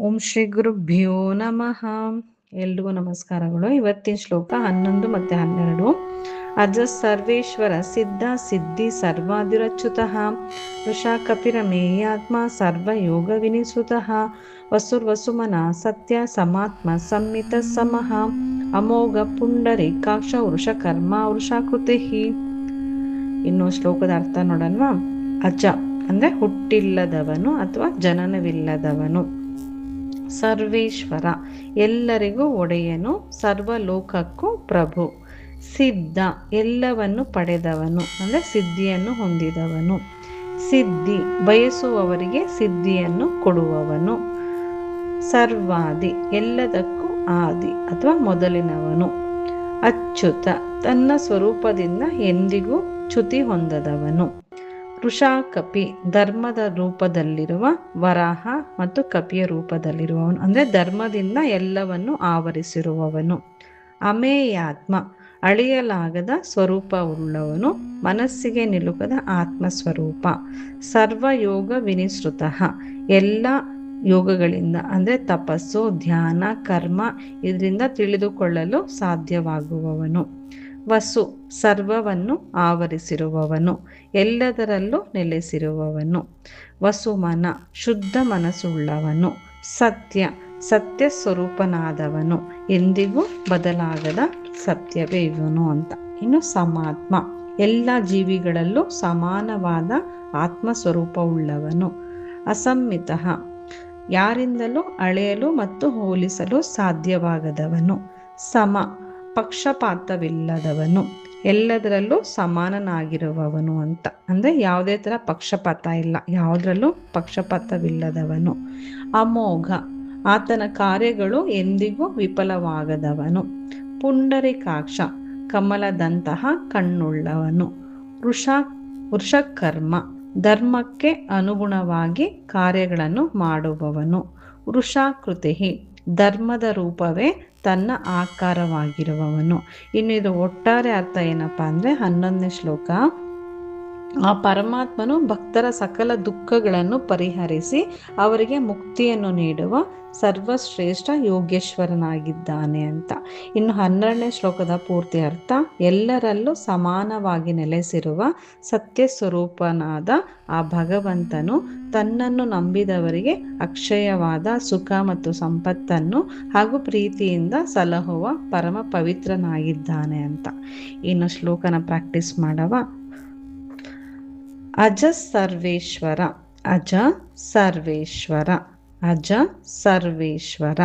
ಓಂ ಶ್ರೀ ಗುರುಭ್ಯೋ ನಮಃ. ಎಲ್ರಿಗೂ ನಮಸ್ಕಾರಗಳು. ಇವತ್ತಿನ ಶ್ಲೋಕ 11 ಮತ್ತು 12. ಅಜ ಸರ್ವೇಶ್ವರ ಸಿದ್ಧ ಸಿದ್ಧಿ ಸರ್ವಾದಿರಚ್ಯುತಃ ವೃಷಾ ಕಪಿರಮೇಯಾತ್ಮ ಸರ್ವಯೋಗ ವಿನಿಸೃತಃ ವಸುರ್ವಸುಮನ ಸತ್ಯ ಸಮಾತ್ಮ ಸಂಮಿತ ಸಮಃ ಅಮೋಘ ಪುಂಡರೀಕಾಕ್ಷ ವೃಷಕರ್ಮ ವೃಷಾಕೃತಿ. ಇನ್ನು ಶ್ಲೋಕದ ಅರ್ಥ ನೋಡೋಣವಾ? ಅಜ ಅಂದರೆ ಹುಟ್ಟಿಲ್ಲದವನು ಅಥವಾ ಜನನವಿಲ್ಲದವನು. ಸರ್ವೇಶ್ವರ ಎಲ್ಲರಿಗೂ ಒಡೆಯನು, ಸರ್ವಲೋಕಕ್ಕೂ ಪ್ರಭು. ಸಿದ್ಧ ಎಲ್ಲವನ್ನು ಪಡೆದವನು ಅಂದರೆ ಸಿದ್ಧಿಯನ್ನು ಹೊಂದಿದವನು. ಸಿದ್ಧಿ ಬಯಸುವವರಿಗೆ ಸಿದ್ಧಿಯನ್ನು ಕೊಡುವವನು. ಸರ್ವಾದಿ ಎಲ್ಲದಕ್ಕೂ ಆದಿ ಅಥವಾ ಮೊದಲಿನವನು. ಅಚ್ಯುತ ತನ್ನ ಸ್ವರೂಪದಿಂದ ಎಂದಿಗೂ ಚ್ಯುತಿ ಹೊಂದದವನು. ವೃಷಾಕಪಿ ಧರ್ಮದ ರೂಪದಲ್ಲಿರುವ ವರಾಹ ಮತ್ತು ಕಪಿಯ ರೂಪದಲ್ಲಿರುವವನು ಅಂದರೆ ಧರ್ಮದಿಂದ ಎಲ್ಲವನ್ನು ಆವರಿಸಿರುವವನು. ಅಮೇಯಾತ್ಮ ಅಳಿಯಲಾಗದ ಸ್ವರೂಪವುಳ್ಳವನು, ಮನಸ್ಸಿಗೆ ನಿಲುಕದ ಆತ್ಮಸ್ವರೂಪ. ಸರ್ವಯೋಗ ವಿನಿಸೃತಃ ಎಲ್ಲ ಯೋಗಗಳಿಂದ ಅಂದರೆ ತಪಸ್ಸು, ಧ್ಯಾನ, ಕರ್ಮ ಇದರಿಂದ ತಿಳಿದುಕೊಳ್ಳಲು ಸಾಧ್ಯವಾಗುವವನು. ವಸು ಸರ್ವವನ್ನು ಆವರಿಸಿರುವವನು, ಎಲ್ಲದರಲ್ಲೂ ನೆಲೆಸಿರುವವನು. ವಸುಮನ ಶುದ್ಧ ಮನಸ್ಸುಳ್ಳವನು. ಸತ್ಯ ಸತ್ಯ ಸ್ವರೂಪನಾದವನು, ಎಂದಿಗೂ ಬದಲಾಗದ ಸತ್ಯವೇ ಇವನು ಅಂತ. ಇನ್ನು ಸಮಾತ್ಮ ಎಲ್ಲ ಜೀವಿಗಳಲ್ಲೂ ಸಮಾನವಾದ ಆತ್ಮಸ್ವರೂಪವುಳ್ಳವನು. ಅಸಮ್ಮಿತ ಯಾರಿಂದಲೂ ಅಳೆಯಲು ಮತ್ತು ಹೋಲಿಸಲು ಸಾಧ್ಯವಾಗದವನು. ಸಮ ಪಕ್ಷಪಾತವಿಲ್ಲದವನು, ಎಲ್ಲದರಲ್ಲೂ ಸಮಾನನಾಗಿರುವವನು ಅಂತ. ಅಂದರೆ ಯಾವುದೇ ಥರ ಪಕ್ಷಪಾತ ಇಲ್ಲ, ಯಾವುದರಲ್ಲೂ ಪಕ್ಷಪಾತವಿಲ್ಲದವನು. ಅಮೋಘ ಆತನ ಕಾರ್ಯಗಳು ಎಂದಿಗೂ ವಿಫಲವಾಗದವನು. ಪುಂಡರೀಕಾಕ್ಷ ಕಮಲದಂತಹ ಕಣ್ಣುಳ್ಳವನು. ವೃಷಕರ್ಮ ಧರ್ಮಕ್ಕೆ ಅನುಗುಣವಾಗಿ ಕಾರ್ಯಗಳನ್ನು ಮಾಡುವವನು. ವೃಷಾಕೃತಿ ಧರ್ಮದ ರೂಪವೇ ತನ್ನ ಆಕಾರವಾಗಿರುವವನು. ಇನ್ನು ಇದು ಒಟ್ಟಾರೆ ಅರ್ಥ ಏನಪ್ಪ ಅಂದರೆ 11ನೇ ಶ್ಲೋಕ, ಆ ಪರಮಾತ್ಮನು ಭಕ್ತರ ಸಕಲ ದುಃಖಗಳನ್ನು ಪರಿಹರಿಸಿ ಅವರಿಗೆ ಮುಕ್ತಿಯನ್ನು ನೀಡುವ ಸರ್ವಶ್ರೇಷ್ಠ ಯೋಗೇಶ್ವರನಾಗಿದ್ದಾನೆ ಅಂತ. ಇನ್ನು 12ನೇ ಶ್ಲೋಕದ ಪೂರ್ತಿ ಅರ್ಥ, ಎಲ್ಲರಲ್ಲೂ ಸಮಾನವಾಗಿ ನೆಲೆಸಿರುವ ಸತ್ಯ ಸ್ವರೂಪನಾದ ಆ ಭಗವಂತನು ತನ್ನನ್ನು ನಂಬಿದವರಿಗೆ ಅಕ್ಷಯವಾದ ಸುಖ ಮತ್ತು ಸಂಪತ್ತನ್ನು ಹಾಗೂ ಪ್ರೀತಿಯಿಂದ ಸಲಹುವ ಪರಮ ಪವಿತ್ರನಾಗಿದ್ದಾನೆ ಅಂತ. ಇನ್ನು ಶ್ಲೋಕನ ಪ್ರಾಕ್ಟೀಸ್ ಮಾಡವ. ಅಜ ಸರ್ವೇಶ್ವರ ಅಜ ಸರ್ವೇಶ್ವರ ಅಜ ಸರ್ವೇಶ್ವರ.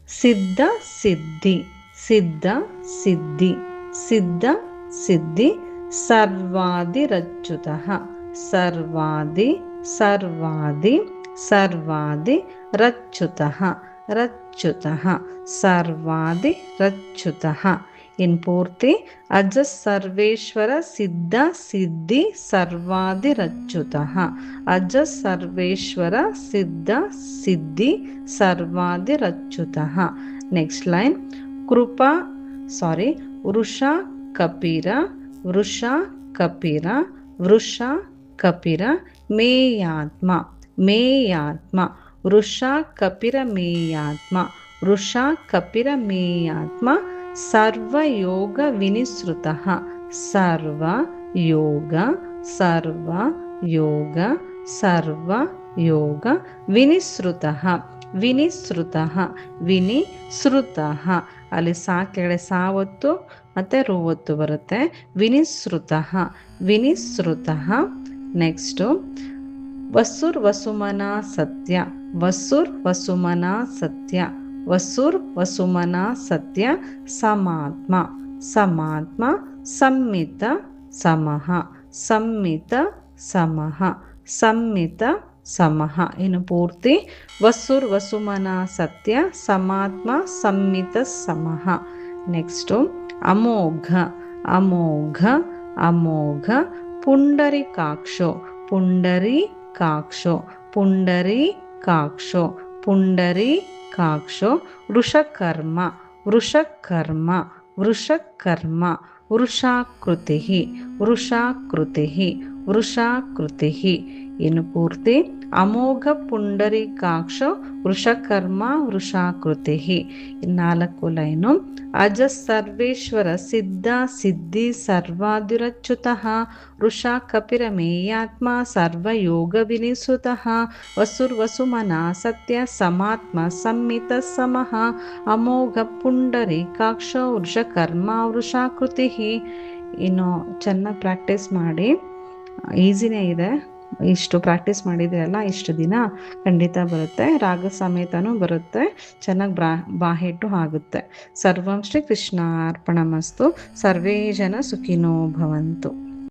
ಸಿದ್ಧ ಸಿದ್ಧಿ ಸಿದ್ಧ ಸಿದ್ಧಿ ಸಿದ್ಧ ಸಿದ್ಧಿ. ಸರ್ವಾದಿರಚ್ಯುತಃ ಸರ್ವಾದಿ ಸರ್ವಾದಿ ಸರ್ವಾದಿ. ರಚ್ಯುತಃ ರಚ್ಯುತಃ ಸರ್ವಾದಿ ರಚ್ಯುತಃ. ಇನ್ ಪೂರ್ತಿ, ಅಜ ಸರ್ವೇಶ್ವರ ಸಿದ್ಧ ಸಿದ್ಧಿ ಸರ್ವಾದಿರಚ್ಯುತಃ. ಅಜ ಸರ್ವೇಶ್ವರ ಸಿದ್ಧ ಸಿದ್ಧಿ ಸರ್ವಾದಿರಚ್ಯುತಃ. Next line, ವೃಷ ಕಪಿರ ವೃಷ ಕಪಿರ ವೃಷ ಕಪಿರ ಮೇಯಾತ್ಮ ಮೇಯಾತ್ಮ. ವೃಷ ಕಪಿರ ಮೇಯಾತ್ಮ ವೃಷ ಕಪಿರ ಮೇಯಾತ್ಮ. ಸರ್ವಯೋಗ ವಿನಿಸೃತಃ ಸರ್ವಯೋಗ ಸರ್ವಯೋಗ ಸರ್ವಯೋಗ. ವಿನಿಸೃತಃ ವಿನಿಸೃತಃ ವಿನಿಸೃತಃ. ಅಲ್ಲಿ ಕೆಳಗಡೆ ಸಾವತ್ತು ಮತ್ತು ರುವತ್ತು ಬರುತ್ತೆ. ವಿನಿಸೃತಃ ವಿನಿಸೃತಃ. ನೆಕ್ಸ್ಟು, ವಸುರ್ವಸುಮನ ಸತ್ಯ ವಸುರ್ವಸುಮನ ಸತ್ಯ ವಸುರ್ವಸುಮನ ಸತ್ಯ. ಸಮಾತ್ಮ ಸಮಾತ್ಮ. ಸಂಮಿತ ಸಮಃ ಸಂಮಿತ ಸಮಃ ಸಂಮಿತ ಸಮಃ. ಇನ್ನು ಪೂರ್ತಿ, ವಸುರ್ವಸುಮನ ಸತ್ಯ ಸಮಾತ್ಮ ಸಂಮಿತ ಸಮಃ. ನೆಕ್ಸ್ಟು, ಅಮೋಘ ಅಮೋಘ ಅಮೋಘ. ಪುಂಡರೀಕಾಕ್ಷೋ ಪುಂಡರೀಕಾಕ್ಷೋ ಪುಂಡರೀಕಾಕ್ಷೋ ಪುಂಡರೀಕಾಕ್ಷೋ. ವೃಷಕರ್ಮ ವೃಷಕರ್ಮ ವೃಷಕರ್ಮ. ವೃಷಾಕೃತಿ ವೃಷಾಕೃತಿ ವೃಷಾಕೃತಿ. ಇನ್ನು ಪೂರ್ತಿ, ಅಮೋಘ ಪುಂಡರೀಕಾಕ್ಷ ವೃಷಕರ್ಮ ವೃಷಾಕೃತಿ. 4 ಲೈನು. ಅಜ ಸರ್ವೇಶ್ವರ ಸಿದ್ಧ ಸಿದ್ಧಿ ಸರ್ವಾದಿರಚ್ಯುತಃ ವೃಷಾ ಕಪಿರಮೇಯಾತ್ಮ ಸರ್ವಯೋಗ ವಿನಿಸುತಃ ವಸುರ್ವಸುಮನ ಸತ್ಯ ಸಮಾತ್ಮ ಸಂಮಿತ ಸಮಃ ಅಮೋಘ ಪುಂಡರೀಕಾಕ್ಷ ವೃಷಕರ್ಮ ವೃಷಾಕೃತಿ. ಇನ್ನು ಚೆನ್ನಾಗಿ ಪ್ರಾಕ್ಟೀಸ್ ಮಾಡಿ, ಈಸಿನೇ ಇದೆ. ಇಷ್ಟು ಪ್ರಾಕ್ಟೀಸ್ ಮಾಡಿದ್ರಲ್ಲ ಇಷ್ಟು ದಿನ ಖಂಡಿತ ಬರುತ್ತೆ. ರಾಗ ಸಮೇತನೂ ಬರುತ್ತೆ, ಚೆನ್ನಾಗಿ ಬಾಹೆಟ್ಟು ಆಗುತ್ತೆ. ಸರ್ವಂ ಶ್ರೀ ಕೃಷ್ಣ ಅರ್ಪಣಮಸ್ತು. ಸರ್ವೇ ಜನ ಸುಖಿನೋ ಭವಂತು.